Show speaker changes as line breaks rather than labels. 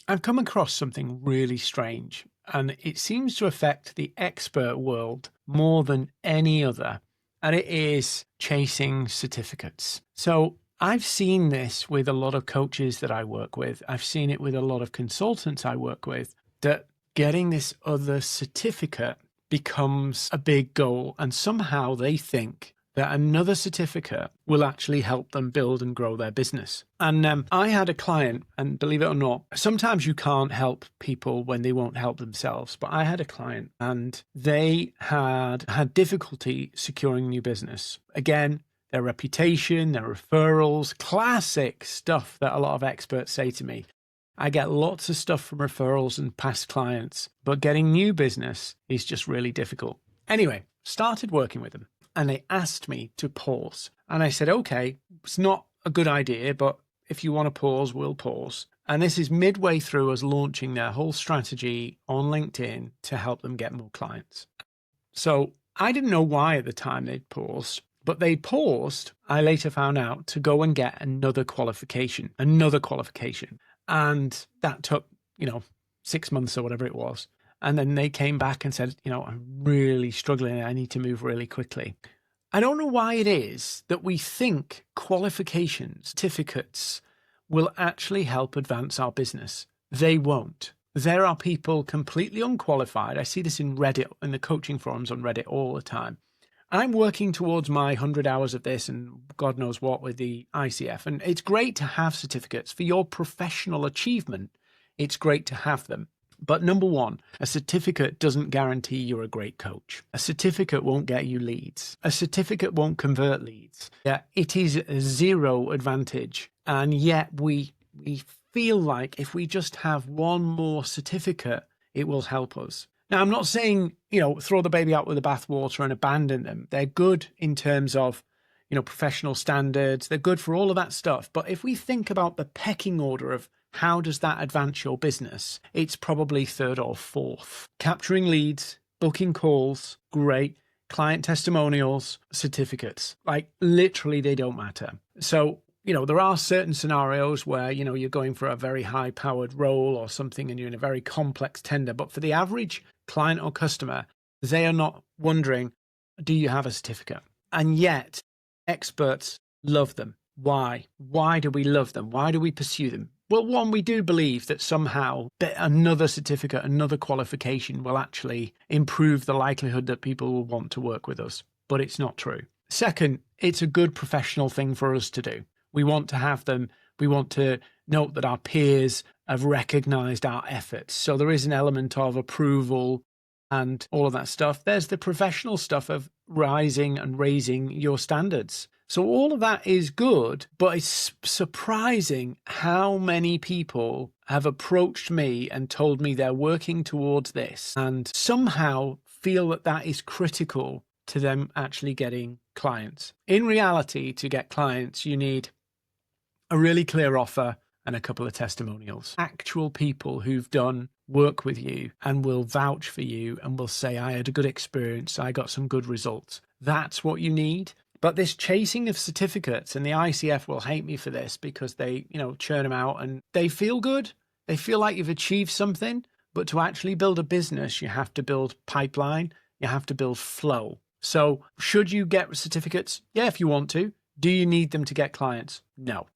I've come across something really strange, and it seems to affect the expert world more than any other, and it is chasing certificates. So I've seen this with a lot of coaches that I work with. I've seen it with a lot of consultants I work with, that getting this other certificate becomes a big goal, and somehow they think that another certificate will actually help them build and grow their business. And I had a client, and believe it or not, sometimes you can't help people when they won't help themselves. But I had a client and they had difficulty securing new business. Again, their reputation, their referrals, classic stuff that a lot of experts say to me. I get lots of stuff from referrals and past clients, but getting new business is just really difficult. Anyway, started working with them. And they asked me to pause. And I said, okay, it's not a good idea, but if you want to pause, we'll pause. And this is midway through us launching their whole strategy on LinkedIn to help them get more clients. So I didn't know why at the time they'd paused, but they paused, I later found out, to go and get another qualification. And that took, 6 months or whatever it was. And then they came back and said, I'm really struggling. I need to move really quickly. I don't know why it is that we think qualifications, certificates, will actually help advance our business. They won't. There are people completely unqualified. I see this in Reddit, in the coaching forums on Reddit all the time. I'm working towards my 100 hours of this and God knows what with the ICF. And it's great to have certificates for your professional achievement. It's great to have them. But number one, a certificate doesn't guarantee you're a great coach. A certificate won't get you leads. A certificate won't convert leads. Yeah, it is a zero advantage. And yet we feel like if we just have one more certificate, it will help us. Now, I'm not saying, throw the baby out with the bathwater and abandon them. They're good in terms of, professional standards. They're good for all of that stuff. But if we think about the pecking order of how does that advance your business, it's probably third or fourth. Capturing leads, booking calls, great. Client testimonials, certificates. Like literally they don't matter. So, there are certain scenarios where, you're going for a very high powered role or something and you're in a very complex tender. But for the average client or customer, they are not wondering, do you have a certificate? And yet experts love them. Why? Why do we love them? Why do we pursue them? Well, one, we do believe that somehow another certificate, another qualification will actually improve the likelihood that people will want to work with us, but it's not true. Second, it's a good professional thing for us to do. We want to have them. We want to note that our peers have recognized our efforts. So there is an element of approval and all of that stuff. There's the professional stuff of rising and raising your standards. So all of that is good, but it's surprising how many people have approached me and told me they're working towards this and somehow feel that that is critical to them actually getting clients. In reality, to get clients, you need a really clear offer and a couple of testimonials. Actual people who've done work with you and will vouch for you and will say, I had a good experience, I got some good results. That's what you need. But this chasing of certificates, and the ICF will hate me for this because they, churn them out and they feel good. They feel like you've achieved something. But to actually build a business, you have to build pipeline. You have to build flow. So should you get certificates? Yeah, if you want to. Do you need them to get clients? No.